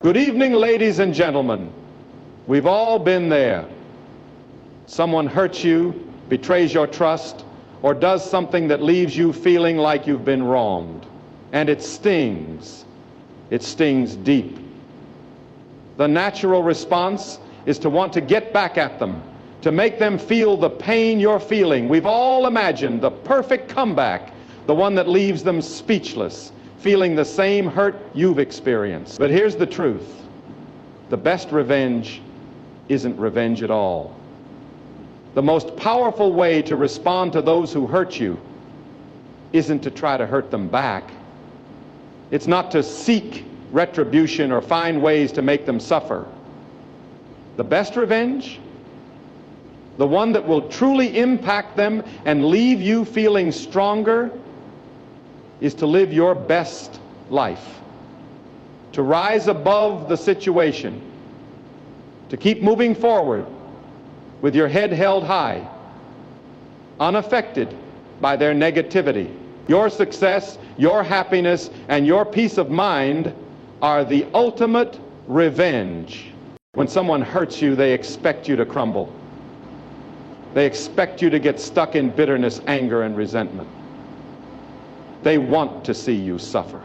Good evening, ladies and gentlemen. We've all been there. Someone hurts you, betrays your trust, or does something that leaves you feeling like you've been wronged. And it stings. It stings deep. The natural response is to want to get back at them, to make them feel the pain you're feeling. We've all imagined the perfect comeback, the one that leaves them speechless, feeling the same hurt you've experienced. But here's the truth. The best revenge isn't revenge at all. The most powerful way to respond to those who hurt you isn't to try to hurt them back. It's not to seek retribution or find ways to make them suffer. The best revenge, the one that will truly impact them and leave you feeling stronger, is to live your best life, to rise above the situation, to keep moving forward with your head held high, unaffected by their negativity. Your success, your happiness, and your peace of mind are the ultimate revenge. When someone hurts you, they expect you to crumble. They expect you to get stuck in bitterness, anger, and resentment. They want to see you suffer.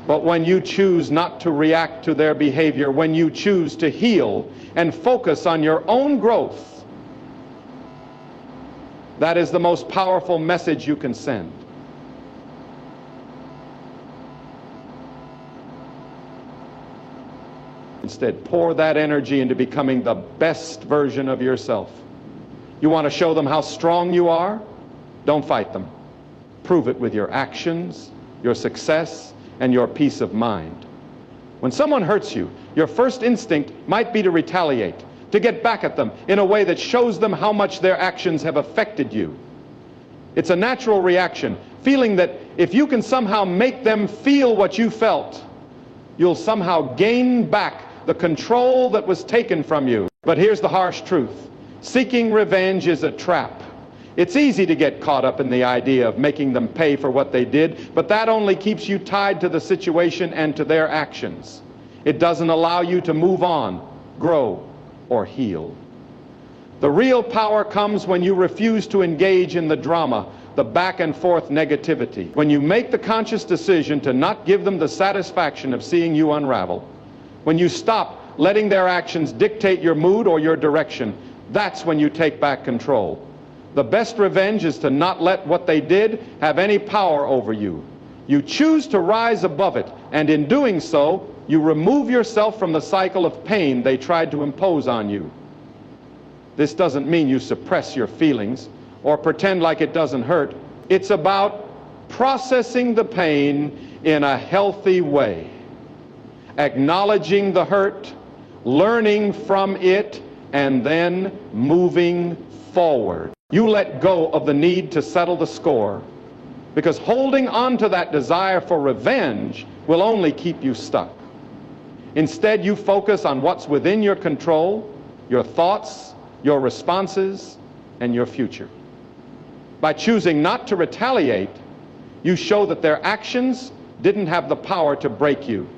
But when you choose not to react to their behavior, when you choose to heal and focus on your own growth, that is the most powerful message you can send. Instead, pour that energy into becoming the best version of yourself. You want to show them how strong you are? Don't fight them. Prove it with your actions, your success, and your peace of mind. When someone hurts you, your first instinct might be to retaliate, to get back at them in a way that shows them how much their actions have affected you. It's a natural reaction, feeling that if you can somehow make them feel what you felt, you'll somehow gain back the control that was taken from you. But here's the harsh truth. Seeking revenge is a trap. It's easy to get caught up in the idea of making them pay for what they did, but that only keeps you tied to the situation and to their actions. It doesn't allow you to move on, grow, or heal. The real power comes when you refuse to engage in the drama, the back and forth negativity. When you make the conscious decision to not give them the satisfaction of seeing you unravel. When you stop letting their actions dictate your mood or your direction, that's when you take back control. The best revenge is to not let what they did have any power over you. You choose to rise above it, and in doing so, you remove yourself from the cycle of pain they tried to impose on you. This doesn't mean you suppress your feelings or pretend like it doesn't hurt. It's about processing the pain in a healthy way, acknowledging the hurt, learning from it, and then moving forward. You let go of the need to settle the score, because holding on to that desire for revenge will only keep you stuck. Instead, you focus on what's within your control, your thoughts, your responses, and your future. By choosing not to retaliate, you show that their actions didn't have the power to break you.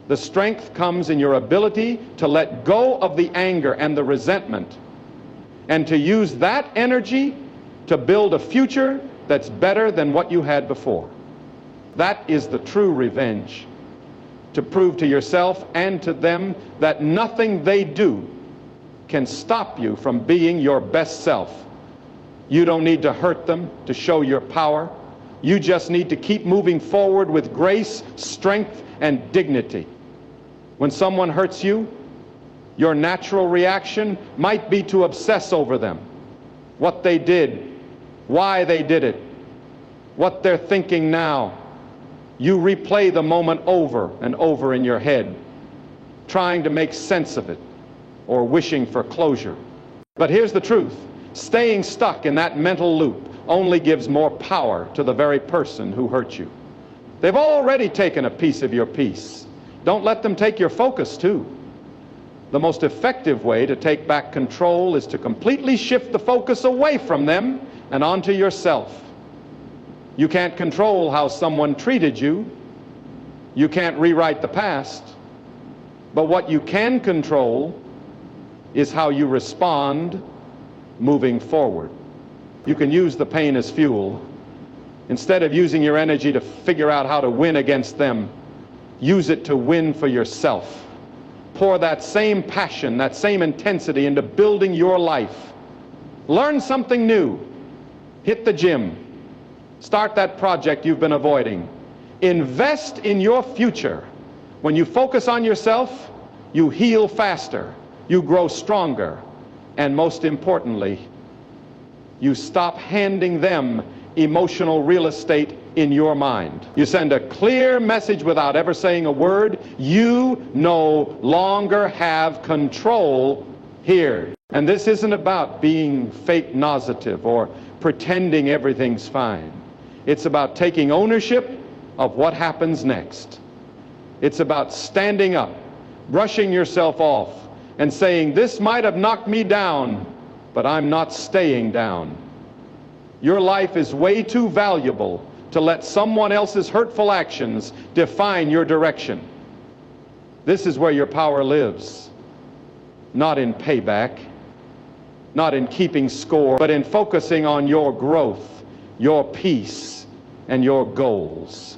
The strength comes in your ability to let go of the anger and the resentment, and to use that energy to build a future that's better than what you had before. That is the true revenge, to prove to yourself and to them that nothing they do can stop you from being your best self. You don't need to hurt them to show your power. You just need to keep moving forward with grace, strength, and dignity. When someone hurts you, your natural reaction might be to obsess over them, what they did, why they did it, what they're thinking now. You replay the moment over and over in your head, trying to make sense of it or wishing for closure. But here's the truth. Staying stuck in that mental loop only gives more power to the very person who hurt you. They've already taken a piece of your peace. Don't let them take your focus too. The most effective way to take back control is to completely shift the focus away from them and onto yourself. You can't control how someone treated you, You can't rewrite the past, but what you can control is how you respond moving forward. You can use the pain as fuel. Instead of using your energy to figure out how to win against them, use it to win for yourself. Pour that same passion, that same intensity into building your life. Learn something new. Hit the gym. Start that project you've been avoiding. Invest in your future. When you focus on yourself, you heal faster, you grow stronger, and most importantly, you stop handing them emotional real estate in your mind. You send a clear message without ever saying a word. You no longer have control here. And this isn't about being fake positive or pretending everything's fine. It's about taking ownership of what happens next. It's about standing up, brushing yourself off, and saying, this might have knocked me down, but I'm not staying down. Your life is way too valuable to let someone else's hurtful actions define your direction. This is where your power lives. Not in payback, not in keeping score, but in focusing on your growth, your peace, and your goals.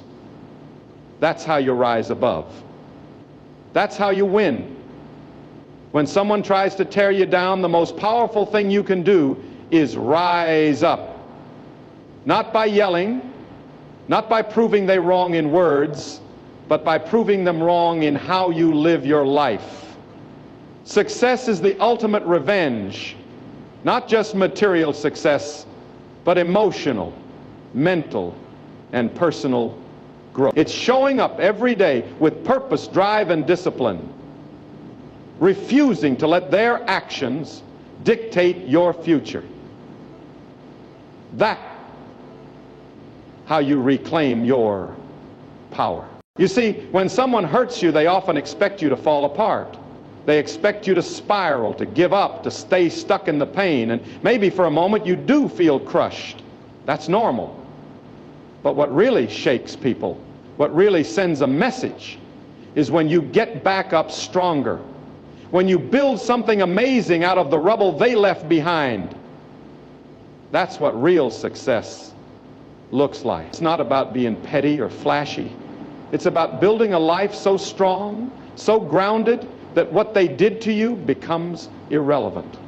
That's how you rise above. That's how you win. When someone tries to tear you down, the most powerful thing you can do is rise up. Not by yelling, not by proving they're wrong in words, but by proving them wrong in how you live your life. Success is the ultimate revenge, not just material success, but emotional, mental, and personal growth. It's showing up every day with purpose, drive, and discipline, refusing to let their actions dictate your future. That's how you reclaim your power. You see, when someone hurts you, they often expect you to fall apart. They expect you to spiral, to give up, to stay stuck in the pain, and maybe for a moment you do feel crushed. That's normal. But what really shakes people, what really sends a message, is when you get back up stronger, when you build something amazing out of the rubble they left behind. That's what real success looks like. It's not about being petty or flashy. It's about building a life so strong, so grounded, that what they did to you becomes irrelevant.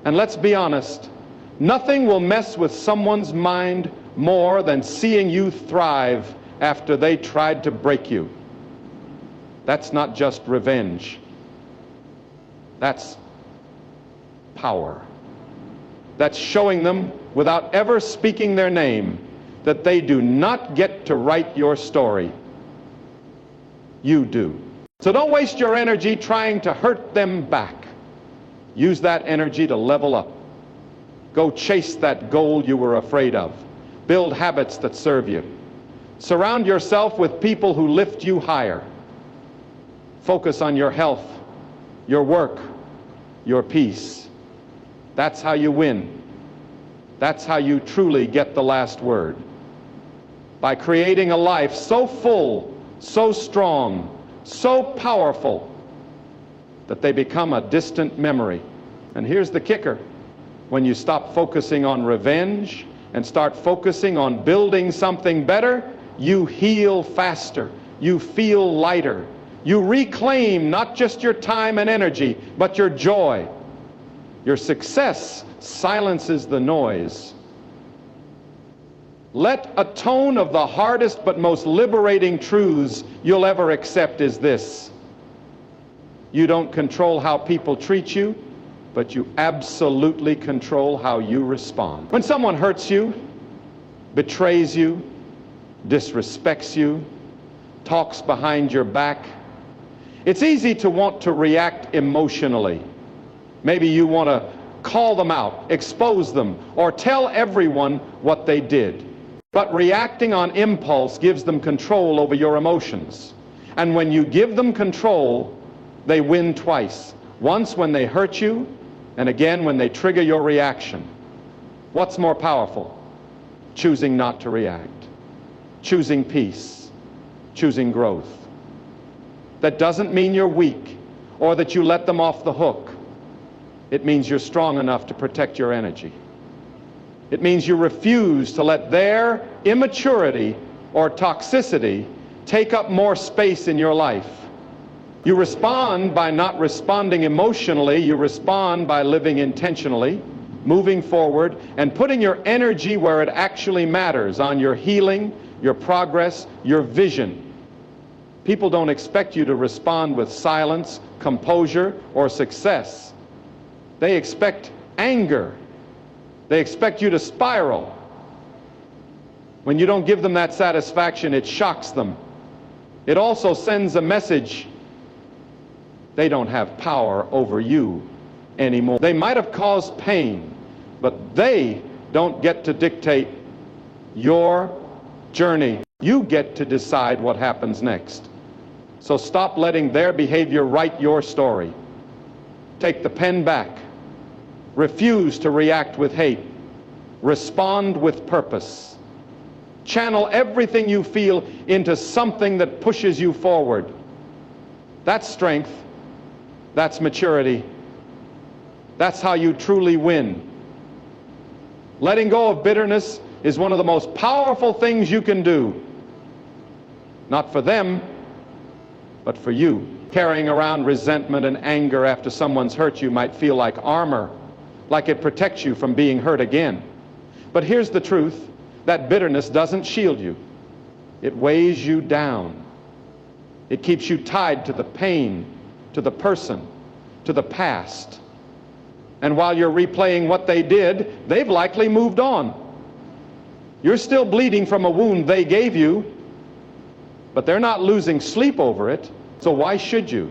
And let's be honest, nothing will mess with someone's mind more than seeing you thrive after they tried to break you. That's not just revenge. That's power. That's showing them, without ever speaking their name, that they do not get to write your story. You do. So don't waste your energy trying to hurt them back. Use that energy to level up. Go chase that goal you were afraid of. Build habits that serve you. Surround yourself with people who lift you higher. Focus on your health, your work, your peace. That's how you win. That's how you truly get the last word. By creating a life so full, so strong, so powerful, that they become a distant memory. And here's the kicker. When you stop focusing on revenge and start focusing on building something better, you heal faster. You feel lighter. You reclaim not just your time and energy, but your joy. Your success silences the noise. Let a tone of the hardest but most liberating truths you'll ever accept is this: you don't control how people treat you, but you absolutely control how you respond. When someone hurts you, betrays you, disrespects you, talks behind your back, it's easy to want to react emotionally. Maybe you want to call them out, expose them, or tell everyone what they did. But reacting on impulse gives them control over your emotions. And when you give them control, they win twice. Once when they hurt you, and again when they trigger your reaction. What's more powerful? Choosing not to react. Choosing peace. choosing growth. That doesn't mean you're weak or that you let them off the hook. It means you're strong enough to protect your energy. It means you refuse to let their immaturity or toxicity take up more space in your life. You respond by not responding emotionally. You respond by living intentionally, moving forward, and putting your energy where it actually matters, on your healing, your progress, your vision. People don't expect you to respond with silence, composure, or success. They expect anger. They expect you to spiral. When you don't give them that satisfaction, it shocks them. It also sends a message. They don't have power over you anymore. They might have caused pain, but they don't get to dictate your journey. You get to decide what happens next. So stop letting their behavior write your story. Take the pen back. Refuse to react with hate. Respond with purpose. Channel everything you feel into something that pushes you forward. That's strength. That's maturity. That's how you truly win. Letting go of bitterness is one of the most powerful things you can do. Not for them, but for you. Carrying around resentment and anger after someone's hurt you might feel like armor, like it protects you from being hurt again. But here's the truth. That bitterness doesn't shield you. It weighs you down. It keeps you tied to the pain, to the person, to the past. And while you're replaying what they did, they've likely moved on. You're still bleeding from a wound they gave you, but they're not losing sleep over it, so why should you?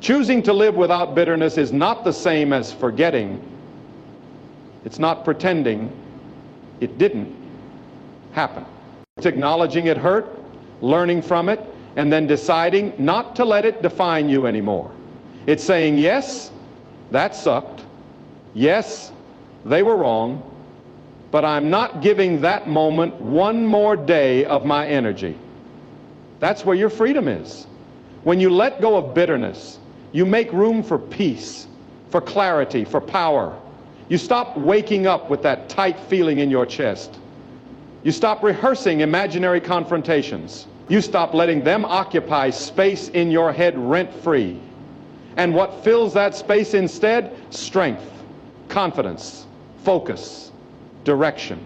Choosing to live without bitterness is not the same as forgetting. It's not pretending it didn't happen. It's acknowledging it hurt, learning from it, and then deciding not to let it define you anymore. It's saying, yes, that sucked. Yes, they were wrong, but I'm not giving that moment one more day of my energy. That's where your freedom is. When you let go of bitterness, you make room for peace, for clarity, for power. You stop waking up with that tight feeling in your chest. You stop rehearsing imaginary confrontations. You stop letting them occupy space in your head rent-free. And what fills that space instead? Strength, confidence, focus, direction,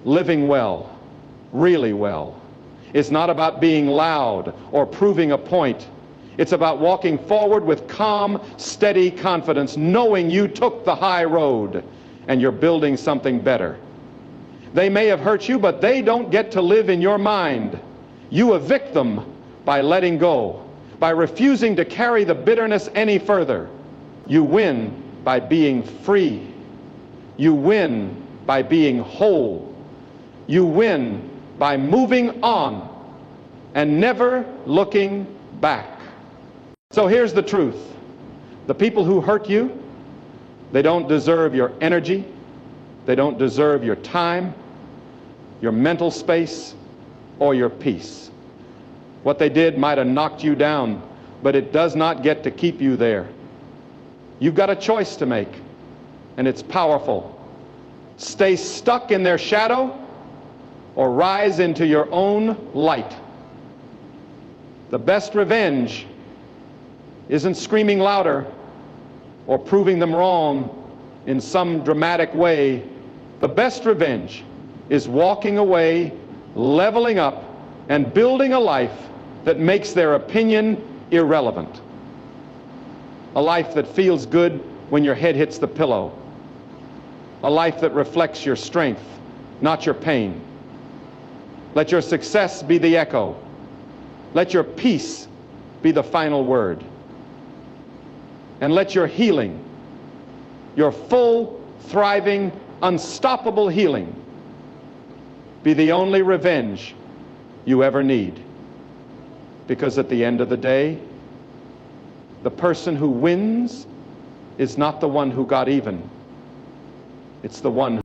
living well, really well. It's not about being loud or proving a point. It's about walking forward with calm, steady confidence, knowing you took the high road and you're building something better. They may have hurt you, but they don't get to live in your mind. You evict them by letting go, by refusing to carry the bitterness any further. You win by being free. You win by being whole. You win by moving on and never looking back. So here's the truth. The people who hurt you, they don't deserve your energy. They don't deserve your time, your mental space, or your peace. What they did might have knocked you down, but it does not get to keep you there. You've got a choice to make, and it's powerful. Stay stuck in their shadow or rise into your own light. The best revenge isn't screaming louder or proving them wrong in some dramatic way. The best revenge is walking away, leveling up, and building a life that makes their opinion irrelevant. A life that feels good when your head hits the pillow. A life that reflects your strength, not your pain. Let your success be the echo. Let your peace be the final word. And let your healing, your full, thriving, unstoppable healing, be the only revenge you ever need. Because at the end of the day, the person who wins is not the one who got even. It's the one